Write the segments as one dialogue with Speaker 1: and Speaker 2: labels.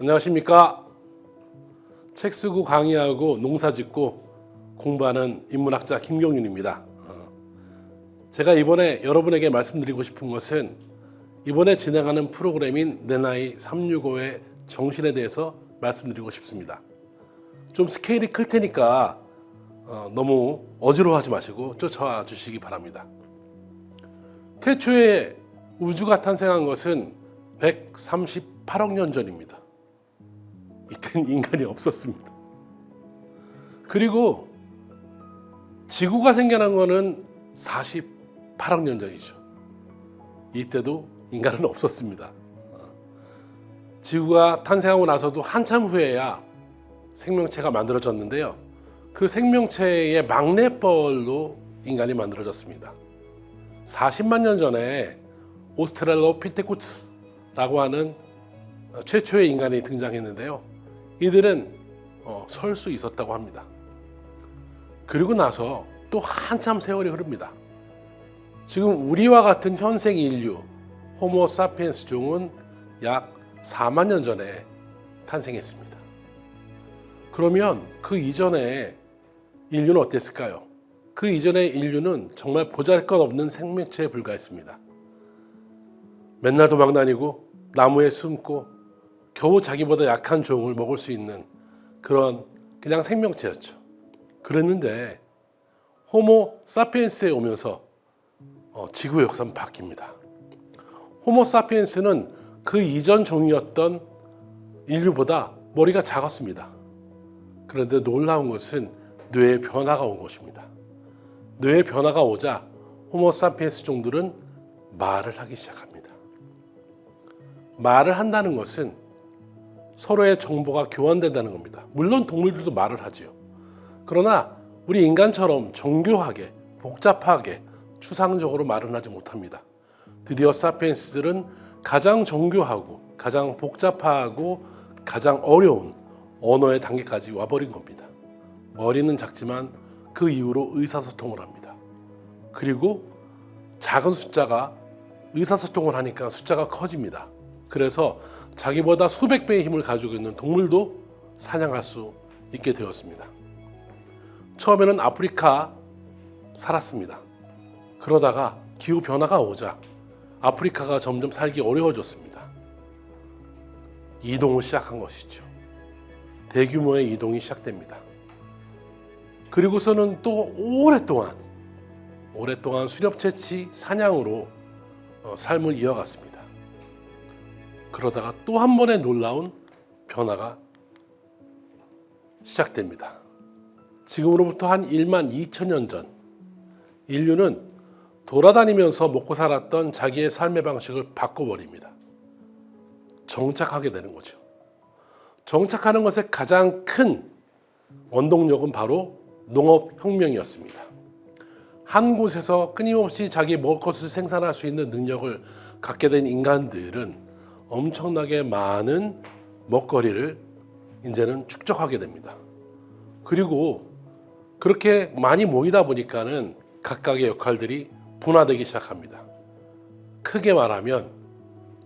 Speaker 1: 안녕하십니까. 책 쓰고 강의하고 농사 짓고 공부하는 인문학자 김경윤입니다. 제가 이번에 여러분에게 말씀드리고 싶은 것은 이번에 진행하는 프로그램인 내 나이 365의 정신에 대해서 말씀드리고 싶습니다. 좀 스케일이 클 테니까 너무 어지러워하지 마시고 쫓아와 주시기 바랍니다. 태초에 우주가 탄생한 것은 138억 년 전입니다. 이때는 인간이 없었습니다. 그리고 지구가 생겨난 것은 48억 년 전이죠. 이때도 인간은 없었습니다. 지구가 탄생하고 나서도 한참 후에야 생명체가 만들어졌는데요. 그 생명체의 막내뻘로 인간이 만들어졌습니다. 40만 년 전에 오스트랄로피테쿠스라고 하는 최초의 인간이 등장했는데요. 이들은 설 수 있었다고 합니다. 그리고 나서 또 한참 세월이 흐릅니다. 지금 우리와 같은 현생 인류 호모 사피엔스 종은 약 4만 년 전에 탄생했습니다. 그러면 그 이전에 인류는 어땠을까요? 그 이전의 인류는 정말 보잘것없는 생명체에 불과했습니다. 맨날 도망다니고 나무에 숨고 겨우 자기보다 약한 종을 먹을 수 있는 그런 그냥 생명체였죠. 그랬는데 호모 사피엔스에 오면서 지구의 역사는 바뀝니다. 호모 사피엔스는 그 이전 종이었던 인류보다 머리가 작았습니다. 그런데 놀라운 것은 뇌의 변화가 온 것입니다. 뇌의 변화가 오자 호모 사피엔스 종들은 말을 하기 시작합니다. 말을 한다는 것은 서로의 정보가 교환된다는 겁니다. 물론 동물들도 말을 하지요. 그러나 우리 인간처럼 정교하게, 복잡하게, 추상적으로 말은 하지 못합니다. 드디어 사피엔스들은 가장 정교하고, 가장 복잡하고, 가장 어려운 언어의 단계까지 와버린 겁니다. 머리는 작지만 그 이후로 의사소통을 합니다. 그리고 작은 숫자가 의사소통을 하니까 숫자가 커집니다. 그래서 자기보다 수백 배의 힘을 가지고 있는 동물도 사냥할 수 있게 되었습니다. 처음에는 아프리카 살았습니다. 그러다가 기후 변화가 오자 아프리카가 점점 살기 어려워졌습니다. 이동을 시작한 것이죠. 대규모의 이동이 시작됩니다. 그리고서는 또 오랫동안 수렵 채취 사냥으로 삶을 이어갔습니다. 그러다가 또 한 번의 놀라운 변화가 시작됩니다. 지금으로부터 한 1만 2천 년 전 인류는 돌아다니면서 먹고 살았던 자기의 삶의 방식을 바꿔버립니다. 정착하게 되는 거죠. 정착하는 것의 가장 큰 원동력은 바로 농업혁명이었습니다. 한 곳에서 끊임없이 자기 먹을 것을 생산할 수 있는 능력을 갖게 된 인간들은 엄청나게 많은 먹거리를 이제는 축적하게 됩니다. 그리고 그렇게 많이 모이다 보니까는 각각의 역할들이 분화되기 시작합니다. 크게 말하면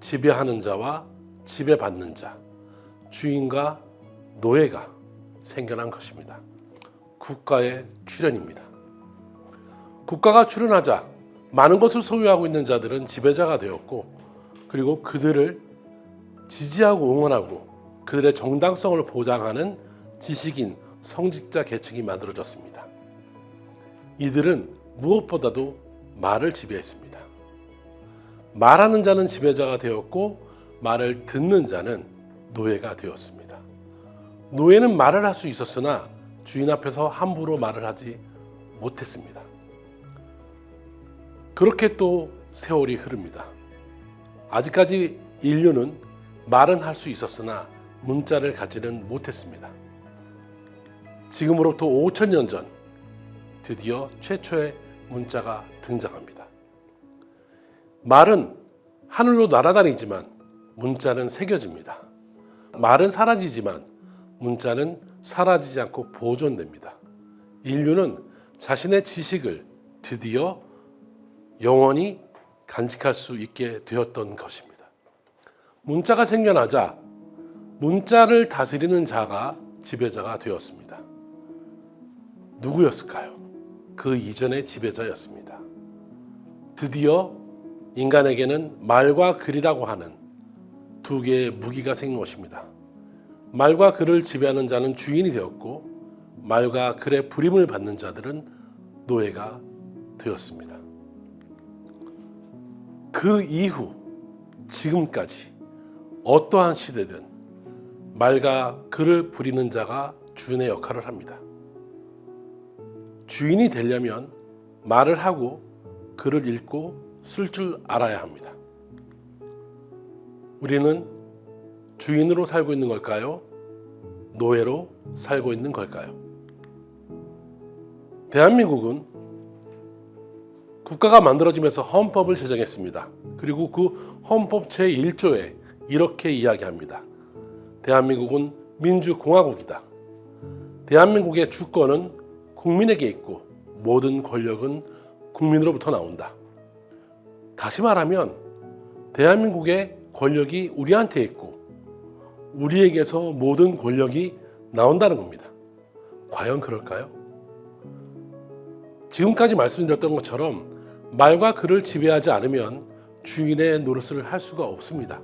Speaker 1: 지배하는 자와 지배받는 자, 주인과 노예가 생겨난 것입니다. 국가의 출현입니다. 국가가 출현하자 많은 것을 소유하고 있는 자들은 지배자가 되었고, 그리고 그들을 지지하고 응원하고 그들의 정당성을 보장하는 지식인, 성직자 계층이 만들어졌습니다. 이들은 무엇보다도 말을 지배했습니다. 말하는 자는 지배자가 되었고 말을 듣는 자는 노예가 되었습니다. 노예는 말을 할 수 있었으나 주인 앞에서 함부로 말을 하지 못했습니다. 그렇게 또 세월이 흐릅니다. 아직까지 인류는 말은 할 수 있었으나 문자를 갖지는 못했습니다. 지금으로부터 5천 년 전 드디어 최초의 문자가 등장합니다. 말은 하늘로 날아다니지만 문자는 새겨집니다. 말은 사라지지만 문자는 사라지지 않고 보존됩니다. 인류는 자신의 지식을 드디어 영원히 간직할 수 있게 되었던 것입니다. 문자가 생겨나자 문자를 다스리는 자가 지배자가 되었습니다. 누구였을까요? 그 이전의 지배자였습니다. 드디어 인간에게는 말과 글이라고 하는 두 개의 무기가 생긴 것입니다. 말과 글을 지배하는 자는 주인이 되었고, 말과 글의 부림을 받는 자들은 노예가 되었습니다. 그 이후 지금까지 어떠한 시대든 말과 글을 부리는 자가 주인의 역할을 합니다. 주인이 되려면 말을 하고 글을 읽고 쓸 줄 알아야 합니다. 우리는 주인으로 살고 있는 걸까요? 노예로 살고 있는 걸까요? 대한민국은 국가가 만들어지면서 헌법을 제정했습니다. 그리고 그 헌법 제1조에 이렇게 이야기합니다. 대한민국은 민주공화국이다. 대한민국의 주권은 국민에게 있고 모든 권력은 국민으로부터 나온다. 다시 말하면 대한민국의 권력이 우리한테 있고 우리에게서 모든 권력이 나온다는 겁니다. 과연 그럴까요? 지금까지 말씀드렸던 것처럼 말과 글을 지배하지 않으면 주인의 노릇을 할 수가 없습니다.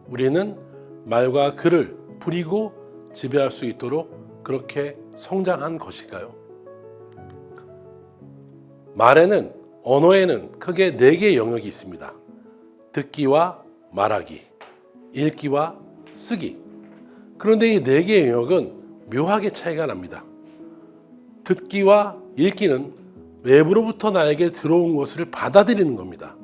Speaker 1: 우리는 말과 글을 부리고 지배할 수 있도록 그렇게 성장한 것일까요? 말에는, 언어에는 크게 4개의 영역이 있습니다. 듣기와 말하기, 읽기와 쓰기. 그런데 이 4개의 영역은 묘하게 차이가 납니다. 듣기와 읽기는 외부로부터 나에게 들어온 것을 받아들이는 겁니다.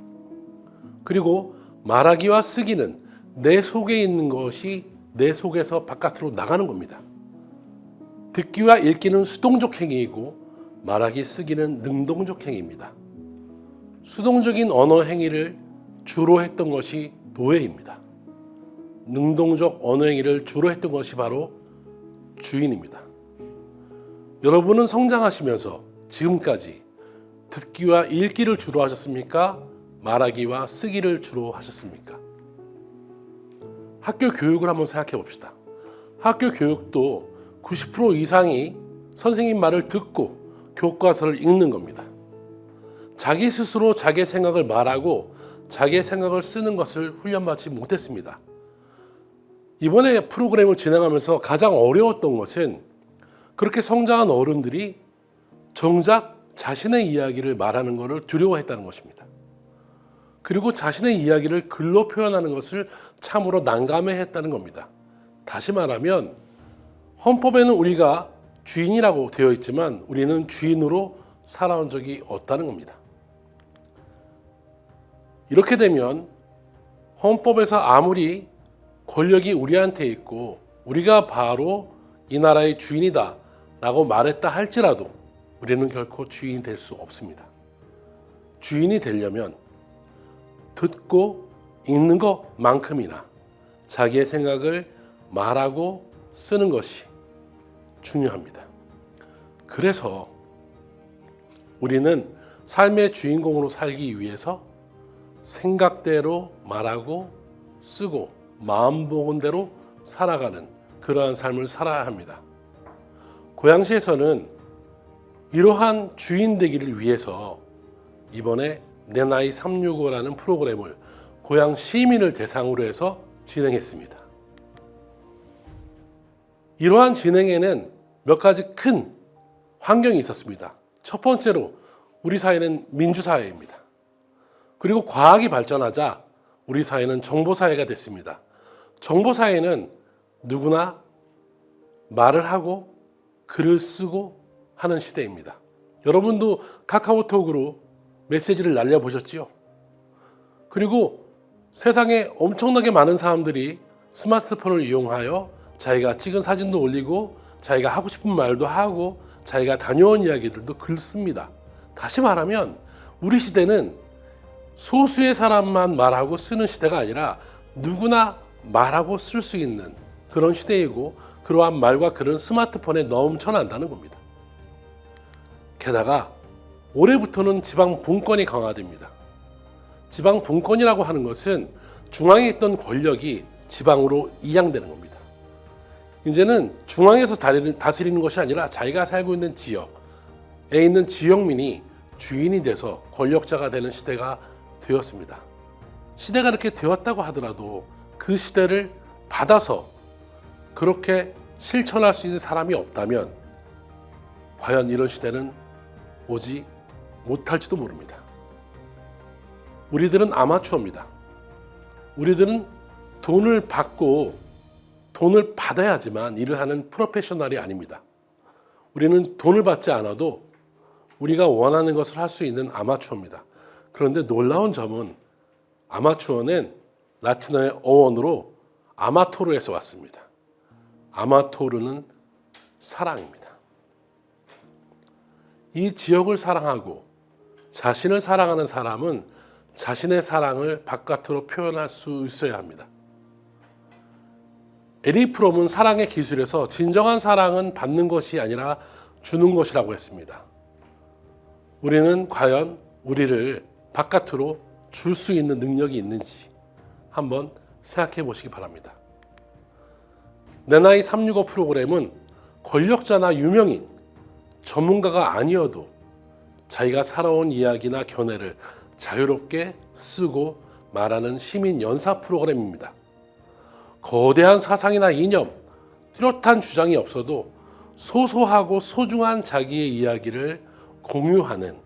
Speaker 1: 그리고 말하기와 쓰기는 내 속에 있는 것이 내 속에서 바깥으로 나가는 겁니다. 듣기와 읽기는 수동적 행위이고 말하기, 쓰기는 능동적 행위입니다. 수동적인 언어 행위를 주로 했던 것이 노예입니다. 능동적 언어 행위를 주로 했던 것이 바로 주인입니다. 여러분은 성장하시면서 지금까지 듣기와 읽기를 주로 하셨습니까? 말하기와 쓰기를 주로 하셨습니까? 학교 교육을 한번 생각해 봅시다. 학교 교육도 90% 이상이 선생님 말을 듣고 교과서를 읽는 겁니다. 자기 스스로 자기의 생각을 말하고 자기의 생각을 쓰는 것을 훈련받지 못했습니다. 이번에 프로그램을 진행하면서 가장 어려웠던 것은 그렇게 성장한 어른들이 정작 자신의 이야기를 말하는 것을 두려워했다는 것입니다. 그리고 자신의 이야기를 글로 표현하는 것을 참으로 난감해했다는 겁니다. 다시 말하면 헌법에는 우리가 주인이라고 되어 있지만 우리는 주인으로 살아온 적이 없다는 겁니다. 이렇게 되면 헌법에서 아무리 권력이 우리한테 있고 우리가 바로 이 나라의 주인이다 라고 말했다 할지라도 우리는 결코 주인이 될 수 없습니다. 주인이 되려면 듣고 읽는 것만큼이나 자기의 생각을 말하고 쓰는 것이 중요합니다. 그래서 우리는 삶의 주인공으로 살기 위해서 생각대로 말하고 쓰고 마음 먹은 대로 살아가는 그러한 삶을 살아야 합니다. 고양시에서는 이러한 주인 되기를 위해서 이번에 내 나이 365라는 프로그램을 고양 시민을 대상으로 해서 진행했습니다. 이러한 진행에는 몇 가지 큰 환경이 있었습니다. 첫 번째로 우리 사회는 민주사회입니다. 그리고 과학이 발전하자 우리 사회는 정보사회가 됐습니다. 정보사회는 누구나 말을 하고 글을 쓰고 하는 시대입니다. 여러분도 카카오톡으로 메시지를 날려보셨지요? 그리고 세상에 엄청나게 많은 사람들이 스마트폰을 이용하여 자기가 찍은 사진도 올리고 자기가 하고 싶은 말도 하고 자기가 다녀온 이야기들도 글씁니다. 다시 말하면 우리 시대는 소수의 사람만 말하고 쓰는 시대가 아니라 누구나 말하고 쓸 수 있는 그런 시대이고 그러한 말과 글은 스마트폰에 넘쳐난다는 겁니다. 게다가 올해부터는 지방 분권이 강화됩니다. 지방 분권이라고 하는 것은 중앙에 있던 권력이 지방으로 이양되는 겁니다. 이제는 중앙에서 다스리는 것이 아니라 자기가 살고 있는 지역에 있는 지역민이 주인이 돼서 권력자가 되는 시대가 되었습니다. 시대가 이렇게 되었다고 하더라도 그 시대를 받아서 그렇게 실천할 수 있는 사람이 없다면 과연 이런 시대는 오지 못할지도 모릅니다. 우리들은 아마추어입니다. 우리들은 돈을 받고 돈을 받아야지만 일을 하는 프로페셔널이 아닙니다. 우리는 돈을 받지 않아도 우리가 원하는 것을 할 수 있는 아마추어입니다. 그런데 놀라운 점은 아마추어는 라틴어의 어원으로 아마토르에서 왔습니다. 아마토르는 사랑입니다. 이 지역을 사랑하고 자신을 사랑하는 사람은 자신의 사랑을 바깥으로 표현할 수 있어야 합니다. 에릭 프롬은 사랑의 기술에서 진정한 사랑은 받는 것이 아니라 주는 것이라고 했습니다. 우리는 과연 우리를 바깥으로 줄 수 있는 능력이 있는지 한번 생각해 보시기 바랍니다. 내 나이 365 프로그램은 권력자나 유명인, 전문가가 아니어도 자기가 살아온 이야기나 견해를 자유롭게 쓰고 말하는 시민 연사 프로그램입니다. 거대한 사상이나 이념, 뚜렷한 주장이 없어도 소소하고 소중한 자기의 이야기를 공유하는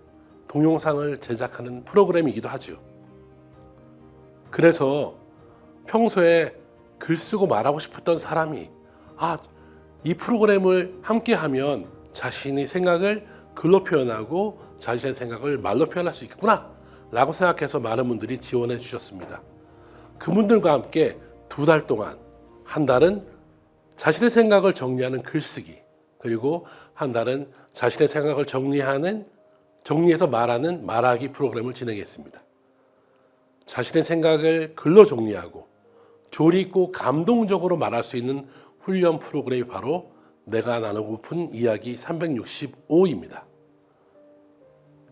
Speaker 1: 동영상을 제작하는 프로그램이기도 하죠. 그래서 평소에 글 쓰고 말하고 싶었던 사람이 이 프로그램을 함께하면 자신의 생각을 글로 표현하고 자신의 생각을 말로 표현할 수 있겠구나 라고 생각해서 많은 분들이 지원해 주셨습니다. 그분들과 함께 2달 동안, 한 달은 자신의 생각을 정리하는 글쓰기, 그리고 한 달은 자신의 생각을 정리해서 말하는 말하기 프로그램을 진행했습니다. 자신의 생각을 글로 정리하고 조리 있고 감동적으로 말할 수 있는 훈련 프로그램이 바로 내가 나누고픈 이야기 365입니다.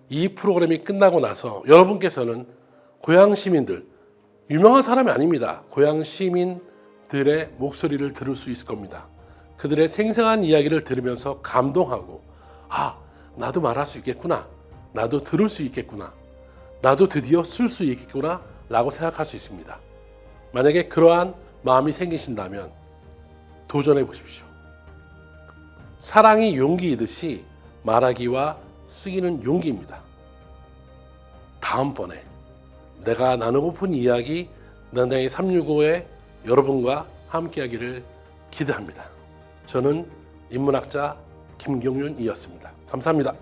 Speaker 1: 이 프로그램이 끝나고 나서 여러분께서는 고향 시민들, 유명한 사람이 아닙니다. 고향 시민들의 목소리를 들을 수 있을 겁니다. 그들의 생생한 이야기를 들으면서 감동하고 나도 말할 수 있겠구나, 나도 들을 수 있겠구나, 나도 드디어 쓸 수 있겠구나 라고 생각할 수 있습니다. 만약에 그러한 마음이 생기신다면 도전해 보십시오. 사랑이 용기이듯이 말하기와 쓰기는 용기입니다. 다음번에 내가 나누고픈 이야기 나나이 365에 여러분과 함께하기를 기대합니다. 저는 인문학자 김경윤이었습니다. 감사합니다.